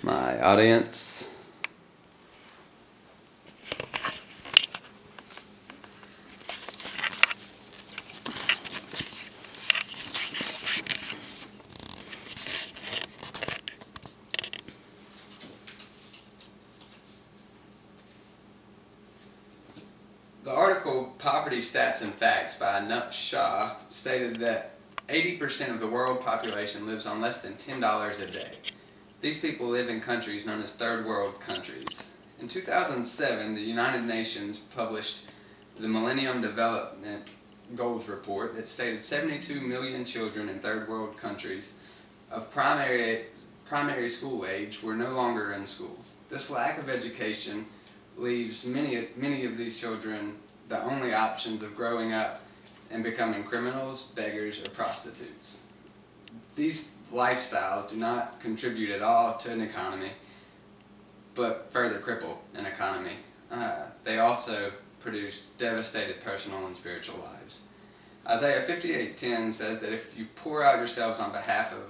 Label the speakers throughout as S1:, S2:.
S1: my audience. The article Poverty Stats and Facts by Nut Shah stated that 80% of the world population lives on less than $10 a day. These people live in countries known as third world countries. In 2007, the United Nations published the Millennium Development Goals report that stated 72 million children in third world countries of primary school age were no longer in school. This lack of education leaves many of these children the only options of growing up and becoming criminals, beggars, or prostitutes. These lifestyles do not contribute at all to an economy, but further cripple an economy. They also produce devastated personal and spiritual lives. Isaiah 58:10 says that if you pour out yourselves on behalf of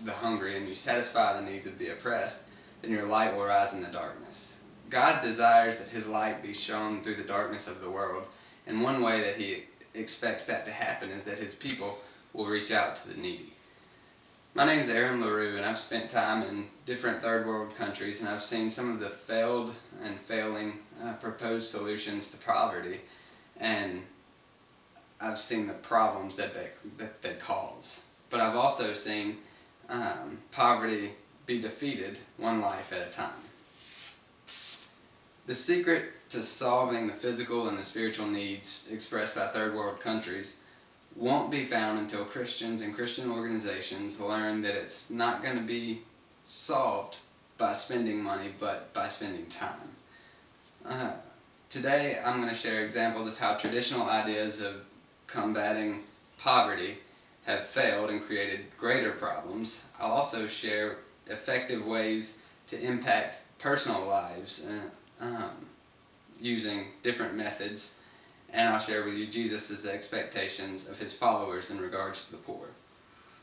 S1: the hungry and you satisfy the needs of the oppressed, then your light will rise in the darkness. God desires that His light be shown through the darkness of the world, and one way that He expects that to happen is that His people will reach out to the needy. My name is Aaron LaRue, and I've spent time in different third world countries, and I've seen some of the failed and failing proposed solutions to poverty, and I've seen the problems that they cause. But I've also seen poverty be defeated one life at a time. The secret to solving the physical and the spiritual needs expressed by third world countries won't be found until Christians and Christian organizations learn that it's not going to be solved by spending money, but by spending time. Today I'm going to share examples of how traditional ideas of combating poverty have failed and created greater problems. I'll also share effective ways to impact personal lives using different methods, and I'll share with you Jesus' expectations of His followers in regards to the poor.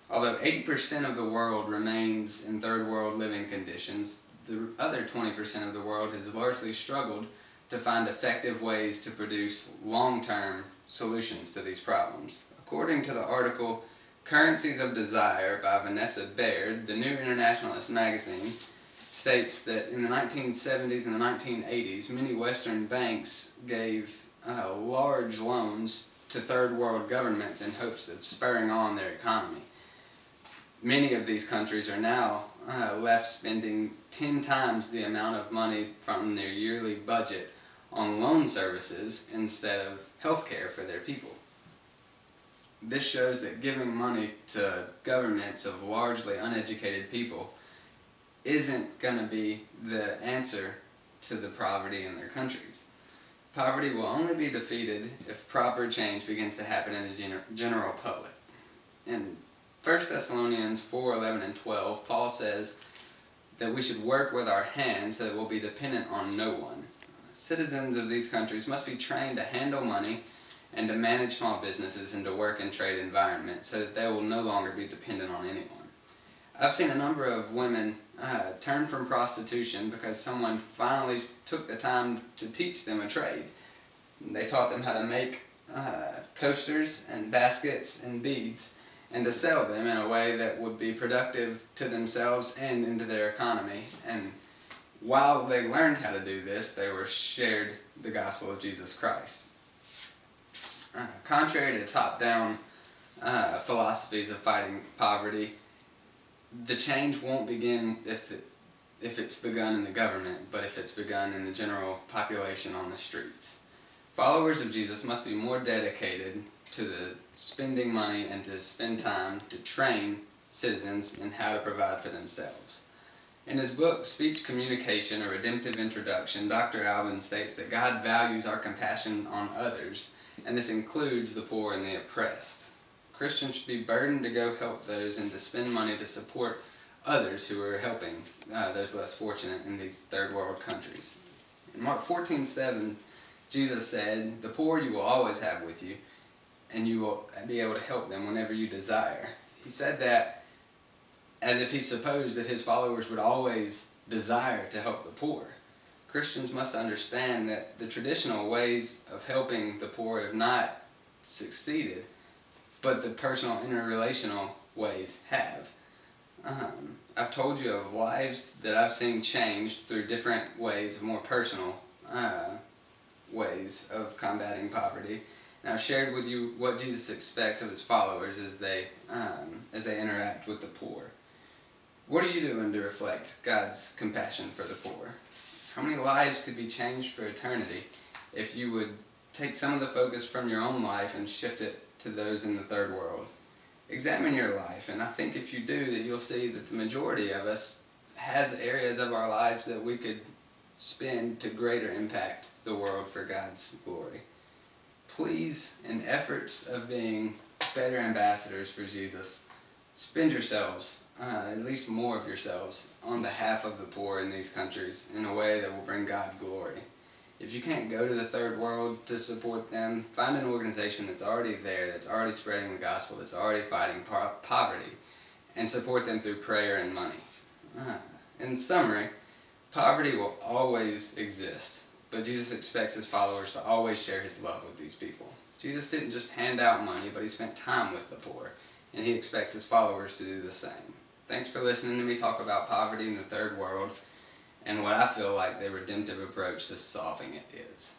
S1: Although 80% of the world remains in third world living conditions, the other 20% of the world has largely struggled to find effective ways to produce long-term solutions to these problems. According to the article Currencies of Desire by Vanessa Baird, the New Internationalist magazine states that in the 1970s and the 1980s, many Western banks gave large loans to third world governments in hopes of spurring on their economy. Many of these countries are now left spending 10 times the amount of money from their yearly budget on loan services instead of health care for their people. This shows that giving money to governments of largely uneducated people isn't going to be the answer to the poverty in their countries. Poverty will only be defeated if proper change begins to happen in the general public. In 1 Thessalonians 4:11 and 12, Paul says that we should work with our hands so that we'll be dependent on no one. Citizens of these countries must be trained to handle money and to manage small businesses and to work in trade environments so that they will no longer be dependent on anyone. I've seen a number of women turn from prostitution because someone finally took the time to teach them a trade. They taught them how to make coasters and baskets and beads and to sell them in a way that would be productive to themselves and into their economy. And while they learned how to do this, they were shared the gospel of Jesus Christ. Contrary to top-down philosophies of fighting poverty, the change won't begin if it's begun in the government, but if it's begun in the general population on the streets. Followers of Jesus must be more dedicated to the spending money and to spend time to train citizens in how to provide for themselves. In his book, Speech Communication, A Redemptive Introduction, Dr. Alvin states that God values our compassion on others, and this includes the poor and the oppressed. Christians should be burdened to go help those and to spend money to support others who are helping those less fortunate in these third world countries. In Mark 14:7, Jesus said, "The poor you will always have with you, and you will be able to help them whenever you desire." He said that as if he supposed that his followers would always desire to help the poor. Christians must understand that the traditional ways of helping the poor have not succeeded, but the personal interrelational ways have. I've told you of lives that I've seen changed through different ways, more personal ways of combating poverty. And I've shared with you what Jesus expects of his followers as they interact with the poor. What are you doing to reflect God's compassion for the poor? How many lives could be changed for eternity if you would take some of the focus from your own life and shift it to those in the third world? Examine your life, and I think if you do, that you'll see that the majority of us has areas of our lives that we could spend to greater impact the world for God's glory. Please, in efforts of being better ambassadors for Jesus, spend yourselves, at least more of yourselves, on behalf of the poor in these countries in a way that will bring God glory. If you can't go to the third world to support them, find an organization that's already there, that's already spreading the gospel, that's already fighting poverty, and support them through prayer and money. In summary, poverty will always exist, but Jesus expects his followers to always share his love with these people. Jesus didn't just hand out money, but he spent time with the poor, and he expects his followers to do the same. Thanks for listening to me talk about poverty in the third world and what I feel like the redemptive approach to solving it is.